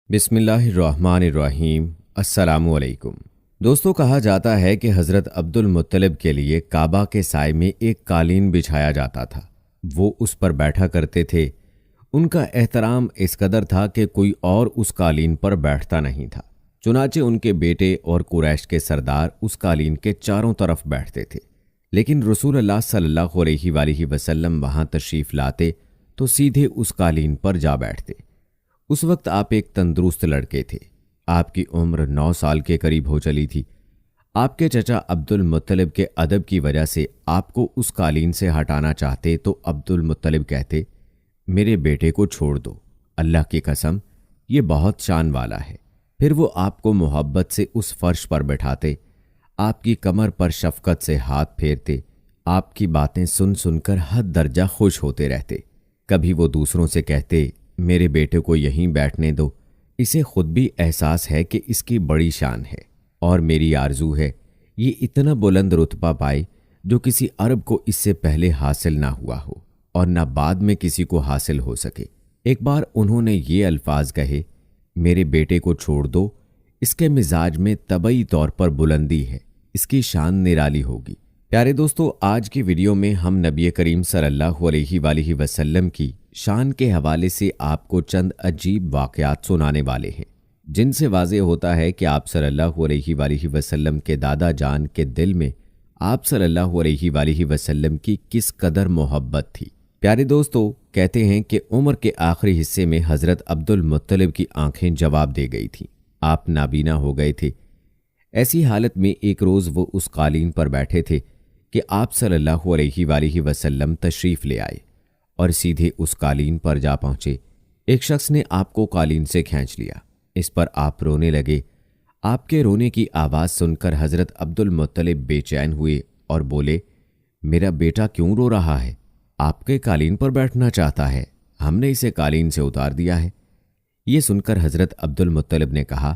بسم اللہ الرحمن الرحیم۔ السلام علیکم دوستو، کہا جاتا ہے کہ حضرت عبد المطلب کے لیے کعبہ کے سائے میں ایک قالین بچھایا جاتا تھا۔ وہ اس پر بیٹھا کرتے تھے۔ ان کا احترام اس قدر تھا کہ کوئی اور اس قالین پر بیٹھتا نہیں تھا۔ چنانچہ ان کے بیٹے اور قریش کے سردار اس قالین کے چاروں طرف بیٹھتے تھے، لیکن رسول اللہ صلی اللہ علیہ وآلہ وسلم وہاں تشریف لاتے تو سیدھے اس قالین پر جا بیٹھتے۔ اس وقت آپ ایک تندرست لڑکے تھے۔ آپ کی عمر 9 سال کے قریب ہو چلی تھی۔ آپ کے چچا عبد المطلب کے ادب کی وجہ سے آپ کو اس قالین سے ہٹانا چاہتے تو عبد المطلب کہتے، میرے بیٹے کو چھوڑ دو، اللہ کی قسم یہ بہت شان والا ہے۔ پھر وہ آپ کو محبت سے اس فرش پر بٹھاتے، آپ کی کمر پر شفقت سے ہاتھ پھیرتے، آپ کی باتیں سن سن کر حد درجہ خوش ہوتے رہتے۔ کبھی وہ دوسروں سے کہتے، میرے بیٹے کو یہیں بیٹھنے دو، اسے خود بھی احساس ہے کہ اس کی بڑی شان ہے، اور میری آرزو ہے یہ اتنا بلند رتبہ پائے جو کسی عرب کو اس سے پہلے حاصل نہ ہوا ہو اور نہ بعد میں کسی کو حاصل ہو سکے۔ ایک بار انہوں نے یہ الفاظ کہے، میرے بیٹے کو چھوڑ دو، اس کے مزاج میں طبعی طور پر بلندی ہے، اس کی شان نرالی ہوگی۔ پیارے دوستو، آج کی ویڈیو میں ہم نبی کریم صلی اللہ علیہ وآلہ وسلم کی شان کے حوالے سے آپ کو چند عجیب واقعات سنانے والے ہیں، جن سے واضح ہوتا ہے کہ آپ صلی اللہ علیہ وآلہ وسلم کے دادا جان کے دل میں آپ صلی اللہ علیہ وآلہ وسلم کی کس قدر محبت تھی۔ پیارے دوستو، کہتے ہیں کہ عمر کے آخری حصے میں حضرت عبد المطلب کی آنکھیں جواب دے گئی تھیں، آپ نابینا ہو گئے تھے۔ ایسی حالت میں ایک روز وہ اس قالین پر بیٹھے تھے کہ آپ صلی اللہ علیہ وآلہ وسلم تشریف لے آئے اور سیدھے اس قالین پر جا پہنچے۔ ایک شخص نے آپ کو قالین سے کھینچ لیا، اس پر آپ رونے لگے۔ آپ کے رونے کی آواز سن کر حضرت عبد المطلب بے چین ہوئے اور بولے، میرا بیٹا کیوں رو رہا ہے؟ آپ کے قالین پر بیٹھنا چاہتا ہے، ہم نے اسے قالین سے اتار دیا ہے۔ یہ سن کر حضرت عبد المطلب نے کہا،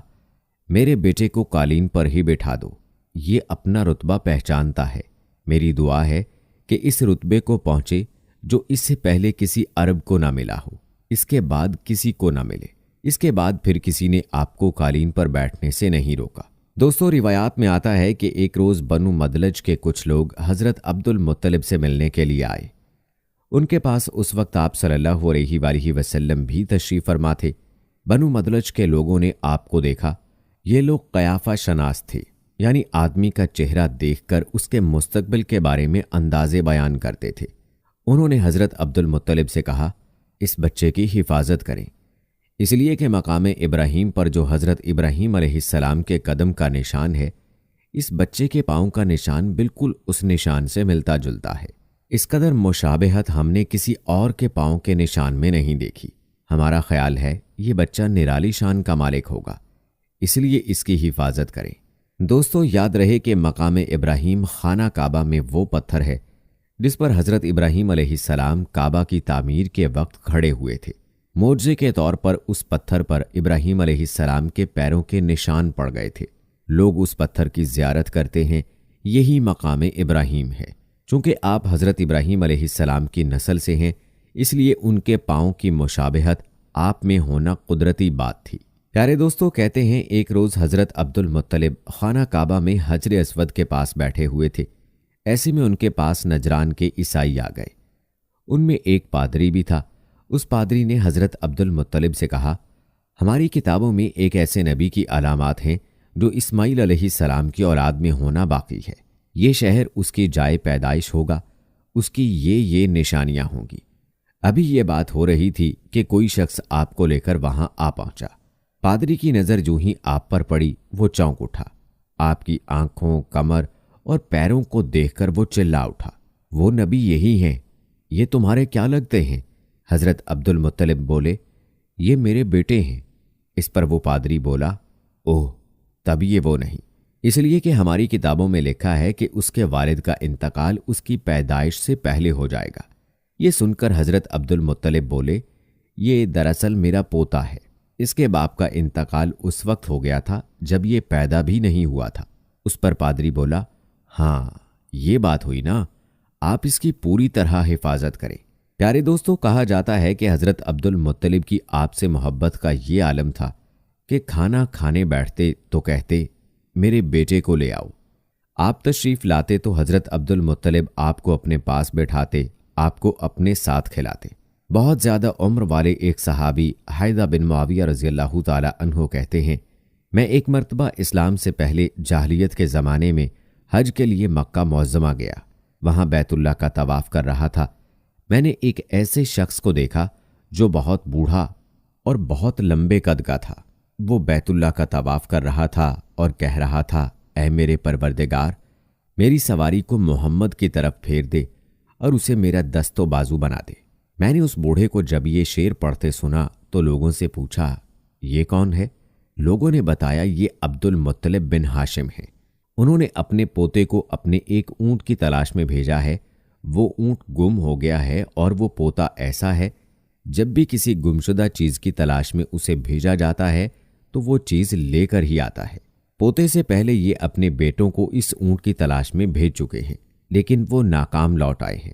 میرے بیٹے کو قالین پر ہی بٹھا دو، یہ اپنا رتبہ پہچانتا ہے۔ میری دعا ہے کہ اس رتبے کو پہنچے جو اس سے پہلے کسی عرب کو نہ ملا ہو، اس کے بعد کسی کو نہ ملے۔ اس کے بعد پھر کسی نے آپ کو قالین پر بیٹھنے سے نہیں روکا۔ دوستو، روایات میں آتا ہے کہ ایک روز بنو مدلج کے کچھ لوگ حضرت عبد المطلب سے ملنے کے لیے آئے۔ ان کے پاس اس وقت آپ صلی اللہ علیہ وآلہ وسلم بھی تشریف فرما تھے۔ بنو مدلج کے لوگوں نے آپ کو دیکھا۔ یہ لوگ قیافہ شناس تھے، یعنی آدمی کا چہرہ دیکھ کر اس کے مستقبل کے بارے میں اندازے بیان کرتے تھے۔ انہوں نے حضرت عبد المطلب سے کہا، اس بچے کی حفاظت کریں، اس لیے کہ مقام ابراہیم پر جو حضرت ابراہیم علیہ السلام کے قدم کا نشان ہے، اس بچے کے پاؤں کا نشان بالکل اس نشان سے ملتا جلتا ہے۔ اس قدر مشابہت ہم نے کسی اور کے پاؤں کے نشان میں نہیں دیکھی۔ ہمارا خیال ہے یہ بچہ نرالی شان کا مالک ہوگا، اس لیے اس کی حفاظت کریں۔ دوستو، یاد رہے کہ مقام ابراہیم خانہ کعبہ میں وہ پتھر ہے جس پر حضرت ابراہیم علیہ السلام کعبہ کی تعمیر کے وقت کھڑے ہوئے تھے۔ معجزے کے طور پر اس پتھر پر ابراہیم علیہ السلام کے پیروں کے نشان پڑ گئے تھے۔ لوگ اس پتھر کی زیارت کرتے ہیں، یہی مقام ابراہیم ہے۔ چونکہ آپ حضرت ابراہیم علیہ السلام کی نسل سے ہیں، اس لیے ان کے پاؤں کی مشابہت آپ میں ہونا قدرتی بات تھی۔ پیارے دوستو، کہتے ہیں ایک روز حضرت عبد المطلب خانہ کعبہ میں حجر اسود کے پاس بیٹھے ہوئے تھے۔ ایسے میں ان کے پاس نجران کے عیسائی آ گئے۔ ان میں ایک پادری بھی تھا۔ اس پادری نے حضرت عبد المطلب سے کہا، ہماری کتابوں میں ایک ایسے نبی کی علامات ہیں جو اسماعیل علیہ السلام کی اولاد میں ہونا باقی ہے۔ یہ شہر اس کی جائے پیدائش ہوگا، اس کی یہ نشانیاں ہوں گی۔ ابھی یہ بات ہو رہی تھی کہ کوئی شخص آپ کو لے کر وہاں آ پہنچا۔ پادری کی نظر جو ہی آپ پر پڑی، وہ چونک اٹھا۔ آپ کی آنکھوں، کمر اور پیروں کو دیکھ کر وہ چلا اٹھا، وہ نبی یہی ہیں، یہ تمہارے کیا لگتے ہیں؟ حضرت عبد المطلب بولے، یہ میرے بیٹے ہیں۔ اس پر وہ پادری بولا، اوہ، تب یہ وہ نہیں، اس لیے کہ ہماری کتابوں میں لکھا ہے کہ اس کے والد کا انتقال اس کی پیدائش سے پہلے ہو جائے گا۔ یہ سن کر حضرت عبد المطلب بولے، یہ دراصل میرا پوتا ہے، اس کے باپ کا انتقال اس وقت ہو گیا تھا جب یہ پیدا بھی نہیں ہوا تھا۔ اس پر پادری بولا، ہاں، یہ بات ہوئی نا، آپ اس کی پوری طرح حفاظت کریں۔ پیارے دوستو، کہا جاتا ہے کہ حضرت عبد المطلب کی آپ سے محبت کا یہ عالم تھا کہ کھانا کھانے بیٹھتے تو کہتے میرے بیٹے کو لے آؤ، آپ تشریف لاتے تو حضرت عبد المطلب آپ کو اپنے پاس بیٹھاتے، آپ کو اپنے ساتھ کھلاتے۔ بہت زیادہ عمر والے ایک صحابی حیدہ بن معاویہ رضی اللہ تعالی عنہ کہتے ہیں، میں ایک مرتبہ اسلام سے پہلے جاہلیت کے زمانے میں حج کے لیے مکہ معظمہ گیا، وہاں بیت اللہ کا طواف کر رہا تھا۔ میں نے ایک ایسے شخص کو دیکھا جو بہت بوڑھا اور بہت لمبے قد کا تھا۔ وہ بیت اللہ کا طواف کر رہا تھا اور کہہ رہا تھا، اے میرے پروردگار، میری سواری کو محمد کی طرف پھیر دے اور اسے میرا دست و بازو بنا دے۔ میں نے اس بوڑھے کو جب یہ شعر پڑھتے سنا تو لوگوں سے پوچھا، یہ کون ہے؟ لوگوں نے بتایا یہ عبد المطلب بن ہاشم ہے، انہوں نے اپنے پوتے کو اپنے ایک اونٹ کی تلاش میں بھیجا ہے، وہ اونٹ گم ہو گیا ہے اور وہ پوتا ایسا ہے جب بھی کسی گمشدہ چیز کی تلاش میں اسے بھیجا جاتا ہے تو وہ چیز لے کر ہی آتا ہے۔ پوتے سے پہلے یہ اپنے بیٹوں کو اس اونٹ کی تلاش میں بھیج چکے ہیں، لیکن وہ ناکام لوٹ آئے ہیں۔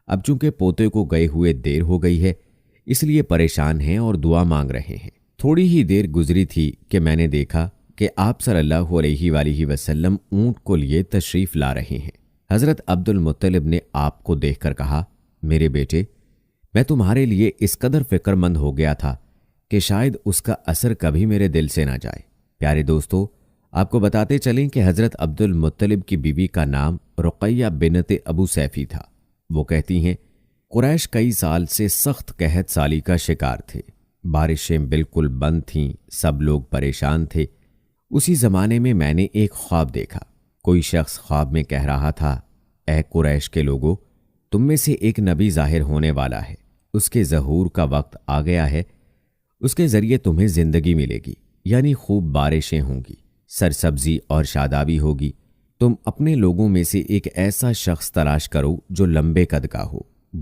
اب چونکہ پوتے کو گئے ہوئے دیر ہو گئی ہے، اس لیے پریشان ہیں اور دعا مانگ رہے ہیں۔ تھوڑی ہی دیر گزری تھی کہ میں نے دیکھا کہ آپ صلی اللہ علیہ وآلہ وسلم اونٹ کو لیے تشریف لا رہے ہیں۔ حضرت عبد المطلب نے آپ کو دیکھ کر کہا، میرے بیٹے، میں تمہارے لیے اس قدر فکر مند ہو گیا تھا کہ شاید اس کا اثر کبھی میرے دل سے نہ جائے۔ پیارے دوستو، آپ کو بتاتے چلیں کہ حضرت عبد المطلب کی بیوی کا نام رقیہ بنت ابو سیفی تھا۔ وہ کہتی ہیں، قریش کئی سال سے سخت قحط سالی کا شکار تھے، بارشیں بالکل بند تھیں، سب لوگ پریشان تھے۔ اسی زمانے میں میں نے ایک خواب دیکھا، کوئی شخص خواب میں کہہ رہا تھا، اے قریش کے لوگوں، تم میں سے ایک نبی ظاہر ہونے والا ہے، اس کے ظہور کا وقت آ گیا ہے، اس کے ذریعے تمہیں زندگی ملے گی، یعنی خوب بارشیں ہوں گی، سرسبزی اور شادابی ہوگی۔ تم اپنے لوگوں میں سے ایک ایسا شخص تلاش کرو جو لمبے قد کا ہو،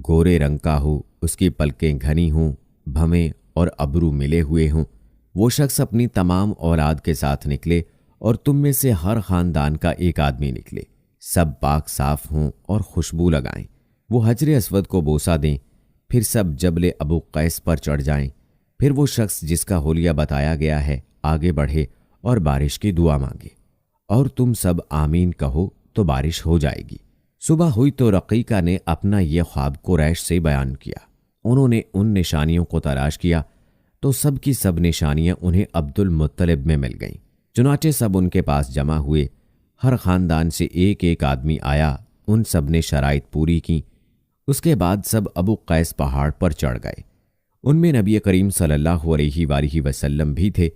گورے رنگ کا ہو، اس کی پلکیں گھنی ہوں، بھویں اور ابرو ملے ہوئے ہوں۔ وہ شخص اپنی تمام اولاد کے ساتھ نکلے اور تم میں سے ہر خاندان کا ایک آدمی نکلے، سب پاک صاف ہوں اور خوشبو لگائیں۔ وہ حجر اسود کو بوسہ دیں، پھر سب جبل ابو قیس پر چڑھ جائیں، پھر وہ شخص جس کا حلیہ بتایا گیا ہے آگے بڑھے اور بارش کی دعا مانگے، اور تم سب آمین کہو تو بارش ہو جائے گی۔ صبح ہوئی تو رقیقہ نے اپنا یہ خواب قریش سے بیان کیا۔ انہوں نے ان نشانیوں کو تلاش کیا تو سب کی سب نشانیاں انہیں عبد المطلب میں مل گئیں۔ چنانچہ سب ان کے پاس جمع ہوئے، ہر خاندان سے ایک ایک آدمی آیا، ان سب نے شرائط پوری کی۔ اس کے بعد سب ابو قیس پہاڑ پر چڑھ گئے۔ ان میں نبی کریم صلی اللہ علیہ وآلہ وسلم بھی تھے۔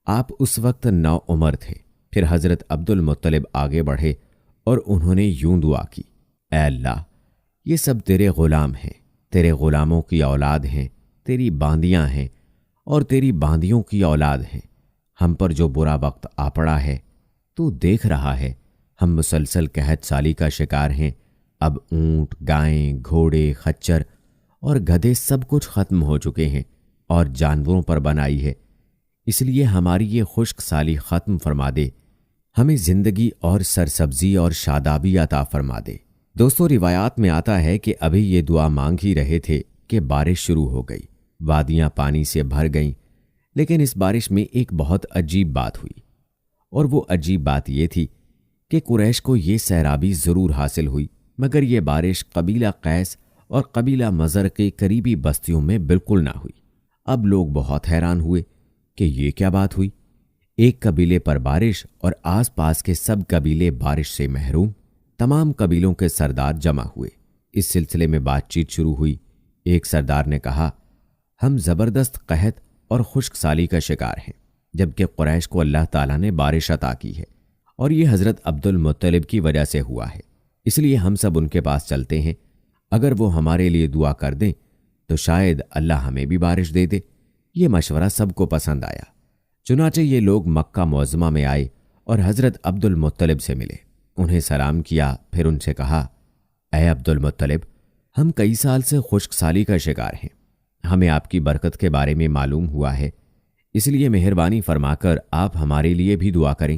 آپ اس وقت نوعمر تھے۔ پھر حضرت عبد المطلب آگے بڑھے اور انہوں نے یوں دعا کی، اے اللہ، یہ سب تیرے غلام ہیں، تیرے غلاموں کی اولاد ہیں، تیری باندیاں ہیں اور تیری باندیوں کی اولاد ہیں۔ ہم پر جو برا وقت آ پڑا ہے تو دیکھ رہا ہے، ہم مسلسل قحط سالی کا شکار ہیں۔ اب اونٹ، گائیں، گھوڑے، خچر اور گدھے سب کچھ ختم ہو چکے ہیں اور جانوروں پر بنائی ہے، اس لیے ہماری یہ خشک سالی ختم فرما دے، ہمیں زندگی اور سرسبزی اور شادابی عطا فرما دے۔ دوستو، روایات میں آتا ہے کہ ابھی یہ دعا مانگ ہی رہے تھے کہ بارش شروع ہو گئی، وادیاں پانی سے بھر گئیں۔ لیکن اس بارش میں ایک بہت عجیب بات ہوئی، اور وہ عجیب بات یہ تھی کہ قریش کو یہ سیرابی ضرور حاصل ہوئی، مگر یہ بارش قبیلہ قیس اور قبیلہ مضر کے قریبی بستیوں میں بالکل نہ ہوئی۔ اب لوگ بہت حیران ہوئے کہ یہ کیا بات ہوئی، ایک قبیلے پر بارش اور آس پاس کے سب قبیلے بارش سے محروم۔ تمام قبیلوں کے سردار جمع ہوئے، اس سلسلے میں بات چیت شروع ہوئی۔ ایک سردار نے کہا، ہم زبردست قحط اور خشک سالی کا شکار ہیں، جبکہ قریش کو اللہ تعالیٰ نے بارش عطا کی ہے، اور یہ حضرت عبد المطلب کی وجہ سے ہوا ہے، اس لیے ہم سب ان کے پاس چلتے ہیں، اگر وہ ہمارے لیے دعا کر دیں تو شاید اللہ ہمیں بھی بارش دے دے۔ یہ مشورہ سب کو پسند آیا۔ چنانچہ یہ لوگ مکہ معظمہ میں آئے اور حضرت عبد المطلب سے ملے، انہیں سلام کیا، پھر ان سے کہا، اے عبد المطلب، ہم کئی سال سے خشک سالی کا شکار ہیں، ہمیں آپ کی برکت کے بارے میں معلوم ہوا ہے، اس لیے مہربانی فرما کر آپ ہمارے لیے بھی دعا کریں،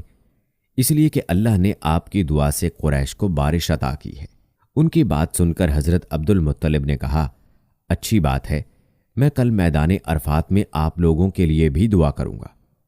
اس لیے کہ اللہ نے آپ کی دعا سے قریش کو بارش عطا کی ہے۔ ان کی بات سن کر حضرت عبد المطلب نے کہا، اچھی بات ہے، میں کل میدان عرفات میں آپ لوگوں کے لیے بھی دعا کروں گا۔